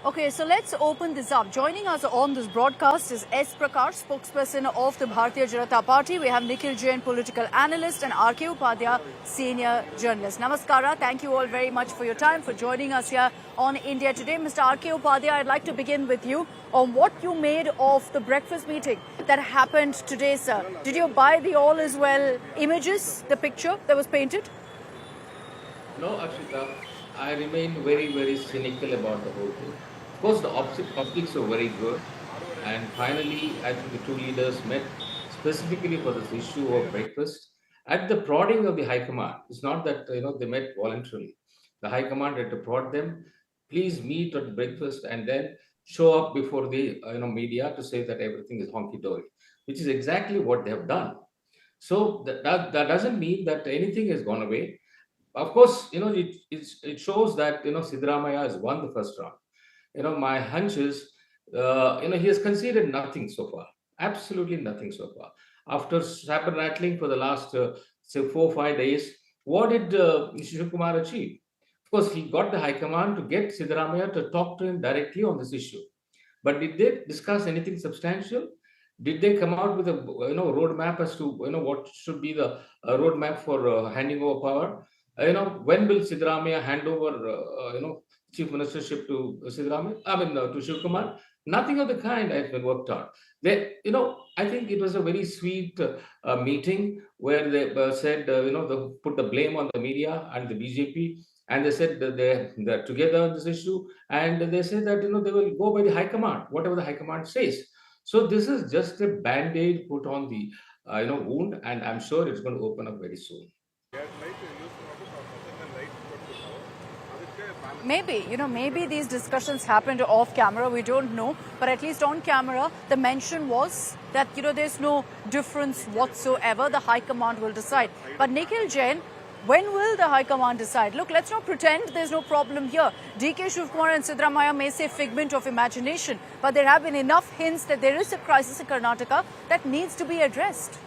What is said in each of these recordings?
Okay, so let's open this up. Joining us on this broadcast is S. Prakash, spokesperson of the Bharatiya Janata Party. We have Nikhil Jain, political analyst, and R.K. Upadhyay, senior journalist. Namaskara. Thank you all very much for your time, for joining us here on India Today. Mr. R.K. Upadhyay, I'd like to begin with you on what you made of the breakfast meeting that happened today, sir. Did you buy the all is well images, the picture that was painted? No, Akshita, I remain very, very cynical about the whole thing. Of course, the optics were very good. And finally, I think the two leaders met specifically for this issue of breakfast at the prodding of the High Command. It's not that, they met voluntarily. The High Command had to prod them, please meet at breakfast and then show up before the, media to say that everything is honky-dory, which is exactly what they have done. So that doesn't mean that anything has gone away. Of course, it shows that Siddaramaiah has won the first round. My hunch is, he has conceded nothing so far, absolutely nothing so far. After saber rattling for the last say 4 or 5 days, what did Shivakumar achieve? Of course, he got the High Command to get Siddaramaiah to talk to him directly on this issue. But did they discuss anything substantial? Did they come out with a roadmap as to what should be the roadmap for handing over power? When will Siddaramaiah hand over chief ministership to Siddaramaiah? I mean to Shivakumar. Nothing of the kind has been worked out. I think it was a very sweet meeting where they said they put the blame on the media and the BJP, and they said that they're together on this issue, and they say that they will go by the high command, whatever the high command says. So this is just a band-aid put on the wound, and I'm sure it's going to open up very soon. Maybe, maybe these discussions happened off camera, we don't know. But at least on camera, the mention was that, there's no difference whatsoever. The High Command will decide. But Nikhil Jain, when will the High Command decide? Look, let's not pretend there's no problem here. DK Shivakumar and Siddaramaiah may say figment of imagination, but there have been enough hints that there is a crisis in Karnataka that needs to be addressed.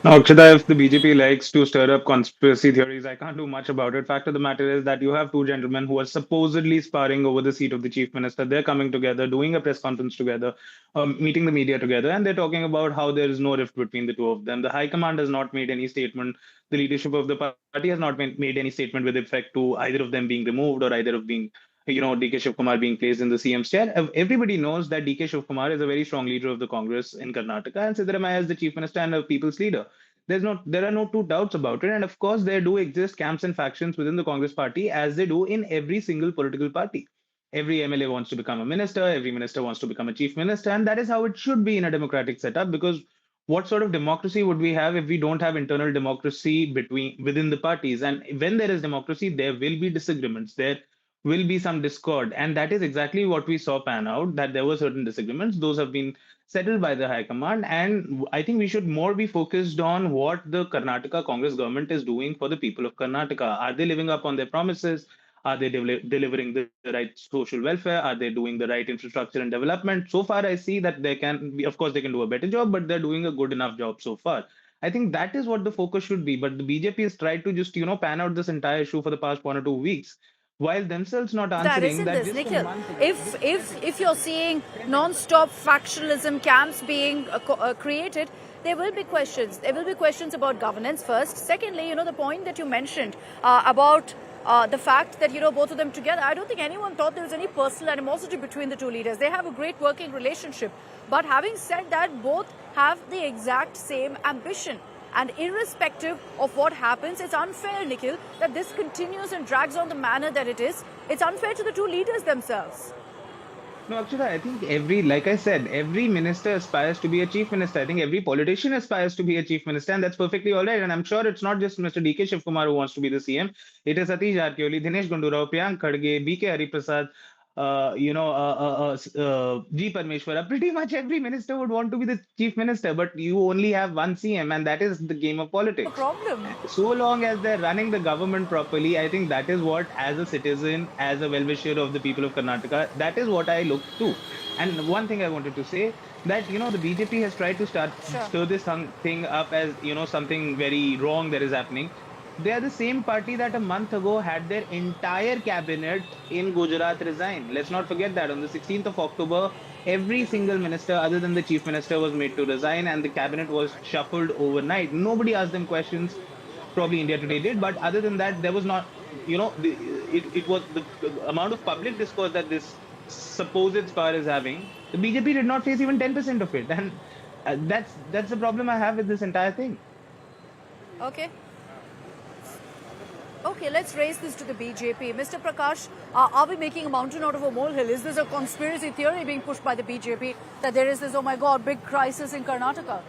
Now, Akshita, if the BJP likes to stir up conspiracy theories, I can't do much about it. Fact of the matter is that you have two gentlemen who are supposedly sparring over the seat of the chief minister. They're coming together, doing a press conference together, meeting the media together, and they're talking about how there is no rift between the two of them. The High Command has not made any statement. The leadership of the party has not made any statement with respect to either of them being removed or either of being DK Shivkumar being placed in the CM's chair. Everybody knows that DK Shivkumar is a very strong leader of the Congress in Karnataka, and Siddaramaiah is the chief minister and a people's leader. There are no two doubts about it. And of course, there do exist camps and factions within the Congress party, as they do in every single political party. Every MLA wants to become a minister, every minister wants to become a chief minister, and that is how it should be in a democratic setup. Because what sort of democracy would we have if we don't have internal democracy within the parties? And when there is democracy, there will be disagreements. There will be some discord, and that is exactly what we saw pan out. That there were certain disagreements; those have been settled by the High Command. And I think we should more be focused on what the Karnataka Congress government is doing for the people of Karnataka. Are they living up on their promises? Are they delivering the right social welfare? Are they doing the right infrastructure and development? So far, I see that of course, they can do a better job, but they're doing a good enough job so far. I think that is what the focus should be. But the BJP has tried to just, pan out this entire issue for the past 1 or 2 weeks, while themselves not That answering isn't that this, just a Nikhil. month ago. If you're seeing non-stop factionalism camps being created, there will be questions. There will be questions about governance first. Secondly, the point that you mentioned about the fact that both of them together. I don't think anyone thought there was any personal animosity between the two leaders. They have a great working relationship. But having said that, both have the exact same ambition. And irrespective of what happens, it's unfair, Nikhil, that this continues and drags on the manner that it is. It's unfair to the two leaders themselves. No, actually, I think like I said, every minister aspires to be a chief minister. I think every politician aspires to be a chief minister, and that's perfectly all right. And I'm sure it's not just Mr. DK Shivkumar who wants to be the CM. It is Satish Jarkioli, Dinesh Gundurao, Priyank Khadge, BK Hariprasad, G. Parmeshwara. Pretty much every minister would want to be the chief minister, but you only have one CM, and that is the game of No politics. problem. So long as they're running the government properly, I think that is what, as a citizen, as a well-wisher of the people of Karnataka, that is what I look to. And one thing I wanted to say that the BJP has tried to Sure. stir this thing up as something very wrong that is happening. They are the same party that a month ago had their entire cabinet in Gujarat resign. Let's not forget that on the 16th of October, every single minister other than the chief minister was made to resign and the cabinet was shuffled overnight. Nobody asked them questions. Probably India Today did, but other than that, there was not, it was the amount of public discourse that this supposed spar is having. The BJP did not face even 10% of it. And that's the problem I have with this entire thing. Okay. Okay, let's raise this to the BJP. Mr. Prakash, are we making a mountain out of a molehill? Is this a conspiracy theory being pushed by the BJP that there is this, oh my God, big crisis in Karnataka?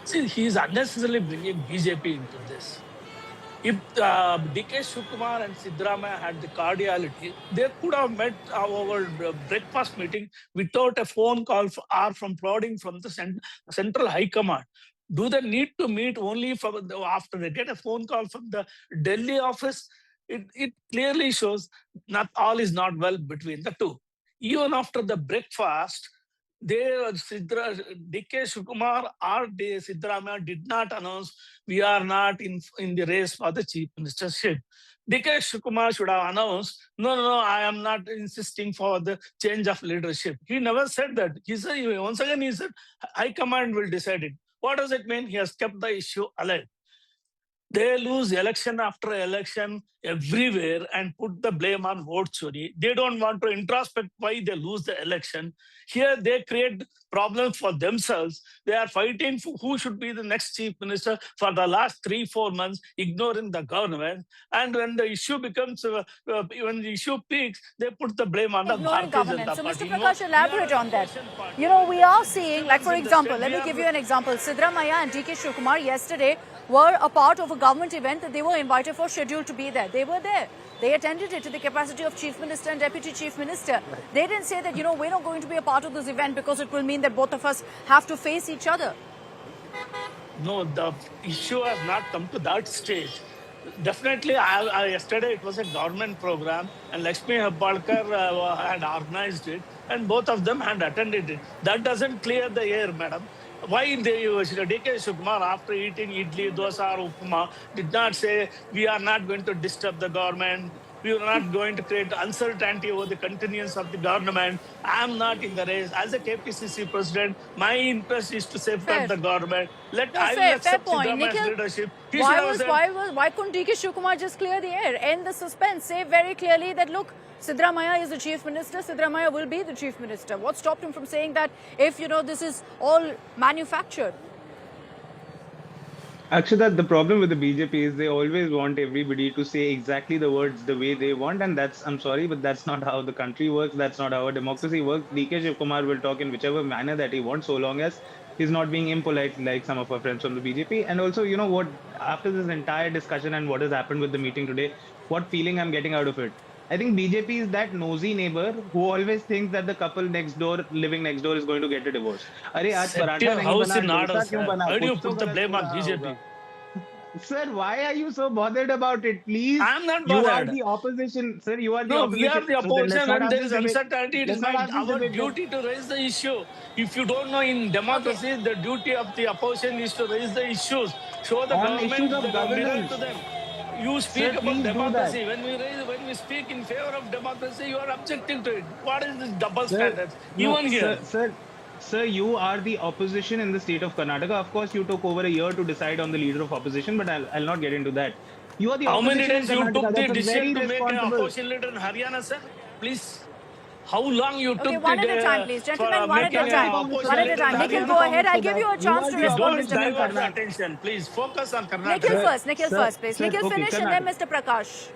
See, he is unnecessarily bringing BJP into this. If DK Shivakumar and Siddaramaiah had the cordiality, they could have met our breakfast meeting without a phone call or from prodding from the central high command. Do they need to meet only after they get a phone call from the Delhi office? It clearly shows not all is not well between the two. Even after the breakfast, DK Shivakumar or Siddaramaiah did not announce we are not in the race for the chief ministership. DK Shivakumar should have announced, no, I am not insisting for the change of leadership. He never said that. He said, once again, he said, High Command will decide it. What does it mean? He has kept the issue alive. They lose election after election everywhere and put the blame on vote chori. They don't want to introspect why they lose the election. Here they create problems for themselves. They are fighting for who should be the next chief minister for the last 3-4 months, ignoring the government. And when the issue becomes, when the issue peaks, they put the blame on the Ignoring Bharatiya governance. Janata So, Party. Mr. Prakash, elaborate on that. Party. We are seeing, like for example, let me give you an example. Siddaramaiah and DK Shivakumar yesterday were a part of a government event that they were invited for, scheduled to be there. They were there. They attended it to the capacity of Chief Minister and Deputy Chief Minister. They didn't say that, we're not going to be a part of this event because it will mean that both of us have to face each other. No, the issue has not come to that stage. Definitely, yesterday it was a government program and Lakshmi Hebbalkar had organized it and both of them had attended it. That doesn't clear the air, madam. Why DK Shivakumar, after eating idli, dosa or upma, did not say, we are not going to disturb the government, we are not going to create uncertainty over the continuance of the government. I am not in the race. As a KPCC president, my interest is to safeguard Fair. the government. No, I will fair accept point. Siddaramaiah's Nikhil, leadership. He should have said, why couldn't DK Shivakumar just clear the air, end the suspense, say very clearly that look, Siddaramaiah is the chief minister, Siddaramaiah will be the chief minister. What stopped him from saying that if this is all manufactured? Akshita, the problem with the BJP is they always want everybody to say exactly the words the way they want, and I'm sorry, but that's not how the country works. That's not how a democracy works. DK Shivkumar will talk in whichever manner that he wants, so long as he's not being impolite like some of our friends from the BJP. And also, you know what? After this entire discussion and what has happened with the meeting today, what feeling I'm getting out of it? I think BJP is that nosy neighbor who always thinks that the couple next door, living next door, is going to get a divorce. अरे आज set paratha your नहीं house बना in order, dosa क्यों sir. बना Why do you कुछ तो put the गलत blame हो on रहा BJP? होगा. Sir, why are you so bothered about it? Please, I'm not you are bothered. the opposition. Sir, you are the No, we are opposition. the So then let's opposition not and have there this is debate. uncertainty. It is Let's not have this our debate then. duty to raise the issue. If you don't know, in Okay. democracy, the duty of the opposition is to raise the issues, show the On issues government, of the mirror to governance. them. You speak Sir, about please do that. democracy. When we speak in favor of democracy, you are objecting to it. What is this double Sir, standards? no, Even here. sir, you are the opposition in the state of Karnataka. Of course, you took over a year to decide on the leader of opposition, but I'll not get into that. You are the How many opposition in days you took Karnataka. the That's a decision very to make an responsible. opposition leader in Haryana, sir? Please. How long you Okay, took one at a it time, please. for Gentlemen, one at a making That's the an time. Congress, One opposition at a leader in time. that's Nikhil, the go Haryana? ahead. Congress I'll for give that. you a You chance are to the respond, Don't Mr. opposition in divert the Prakash. Karnataka. attention. Please focus on Nikhil Karnataka. Sir, first, Nikhil sir, first, please. sir, Nikhil okay, finish and then Karnataka. Mr. Prakash.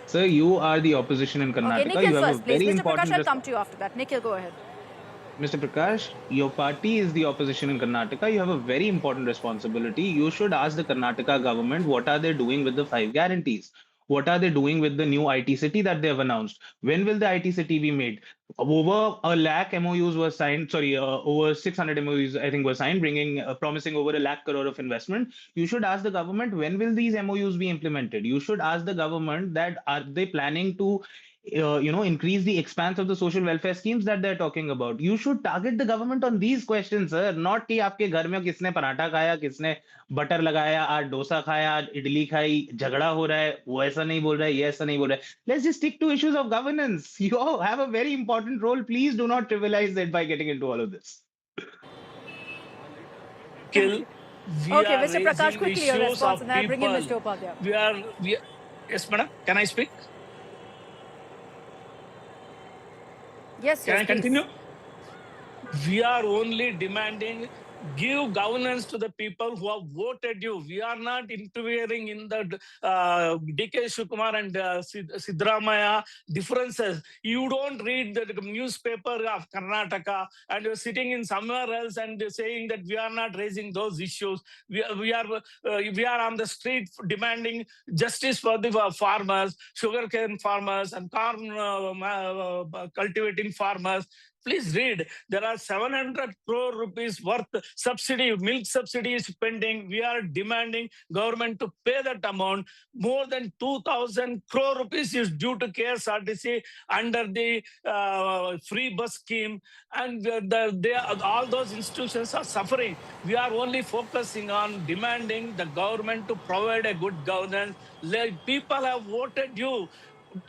Sir, you are the opposition in Okay, Karnataka. Nikhil You have a first, please. very Mr. Prakash, important I'll come to you after that. Nikhil, go ahead. Mr. Prakash, your party is the opposition in Karnataka. You have a very important responsibility. You should ask the Karnataka government what are they doing with the five guarantees? What are they doing with the new IT city that they have announced? When will the IT city be made? Over a lakh MOUs were signed. Sorry, over 600 MOUs I think were signed, bringing promising over a lakh crore of investment. You should ask the government when will these MOUs be implemented. You should ask the government that are they planning to increase the expanse of the social welfare schemes that they're talking about. You should target the government on these questions, sir. Not कि आपके घर में किसने पराठा खाया, किसने butter लगाया, आज डोसा खाया, आज इडली खाई, झगड़ा हो रहा है, वो ऐसा नहीं बोल रहा है, ये ऐसा नहीं बोल रहा है. Let's just stick to issues of governance. You all have a very important role. Please do not trivialize it by getting into all of this. Kill. We Okay, are Mr. Prakash, raising quickly your issues response, of and then I'll bring in people. Mr. Upadhyay. We are, yes, madam. Can I speak? Yes, Can yes, I please. continue? We are only demanding give governance to the people who have voted you. We are not interfering in the DK Shivakumar and Siddaramaiah differences. You don't read the newspaper of Karnataka and you're sitting in somewhere else and saying that we are not raising those issues. We are on the street demanding justice for the farmers, sugarcane farmers, and corn cultivating farmers. Please read. There are 700 crore rupees worth subsidy, milk subsidy is pending. We are demanding government to pay that amount. More than 2,000 crore rupees is due to KSRTC under the free bus scheme. And all those institutions are suffering. We are only focusing on demanding the government to provide a good governance. People have voted you,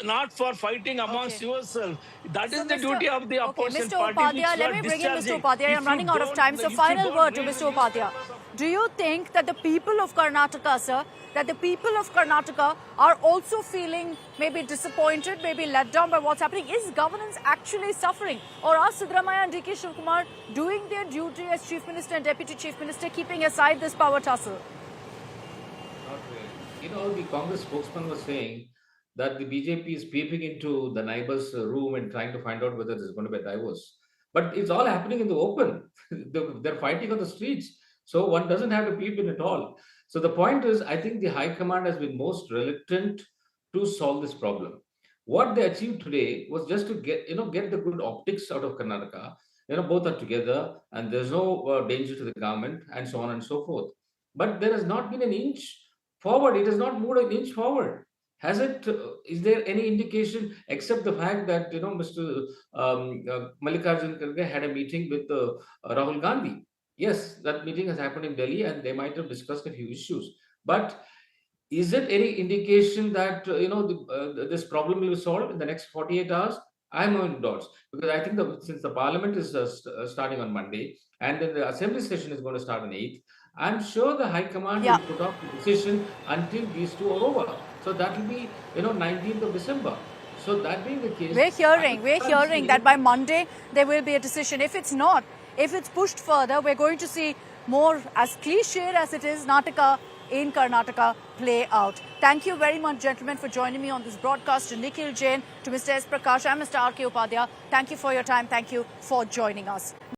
not for fighting amongst Okay. yourself. That So, is the duty of the okay, opposition Mr. party, which Upadhyay, you let are me bring in Mr. discharging. Upadhyay. I'm running out of time. So, final word to Mr. Upadhyay. Do you think that the people of Karnataka, sir, that the people of Karnataka are also feeling maybe disappointed, maybe let down by what's happening? Is governance actually suffering? Or are Siddaramaiah and DK Shivakumar doing their duty as Chief Minister and Deputy Chief Minister, keeping aside this power tussle? Not really. The Congress spokesman was saying that the BJP is peeping into the neighbor's room and trying to find out whether there's going to be a divorce. But it's all happening in the open. They're fighting on the streets. So one doesn't have to peep in at all. So the point is, I think the High Command has been most reluctant to solve this problem. What they achieved today was just to get the good optics out of Karnataka. Both are together and there's no danger to the government and so on and so forth. But there has not been an inch forward. It has not moved an inch forward. Has it? Is there any indication except the fact that Mr. Mallikarjun Kharge had a meeting with Rahul Gandhi? Yes, that meeting has happened in Delhi, and they might have discussed a few issues. But is it any indication that this problem will be solved in the next 48 hours? I'm on dots because I think since the parliament is starting on Monday and then the assembly session is going to start on 8th, I'm sure the High Command Yeah. will put off the decision until these two are over. So that will be 19th of December. So that being the case, We're hearing that by Monday there will be a decision. If it's not, if it's pushed further, we're going to see more, as cliched as it is, Nataka in Karnataka play out. Thank you very much, gentlemen, for joining me on this broadcast. To Nikhil Jain, to Mr. S. Prakash, and Mr. R.K. Upadhyay, thank you for your time. Thank you for joining us.